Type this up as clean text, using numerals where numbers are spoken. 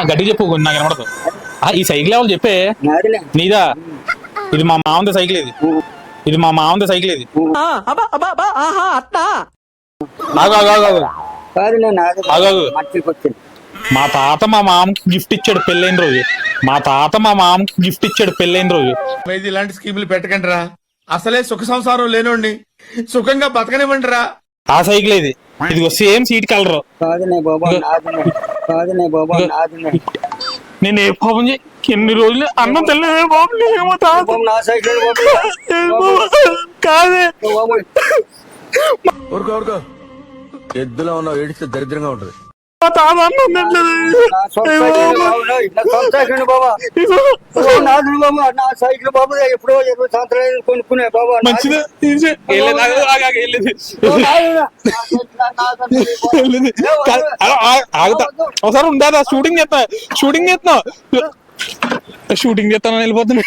గట్టి చెప్పు నాకు వినపడదు. ఈ సైకిల్ ఎవరు చెప్పే? నీదా? ఇది మా మామంది సైకిల్. ఇది మా మామంది సైకిల్. ఇది మా తాత మా మామకి గిఫ్ట్ ఇచ్చాడు పెళ్ళైన రోజు. ఇలాంటి స్కీములు పెట్టకండి రా. అసలే సుఖ సంసారం లేనోండి సుఖంగా బతకనివ్వండి రా. ఆ సైకిల్ ఇది. ఇదిగో సేమ్ సీట్ కలర్. నేను ఏ పాపం ఎన్ని రోజులు అన్నం తెల్లే బాబు. కాదే ఊరుకో ఎద్దులో ఉన్న ఏడిస్తే దరిద్రంగా ఉంటది. కొనుక్కునే బాబా ఒకసారి ఉండదా? షూటింగ్ చేస్తాను వెళ్ళిపోతున్నా.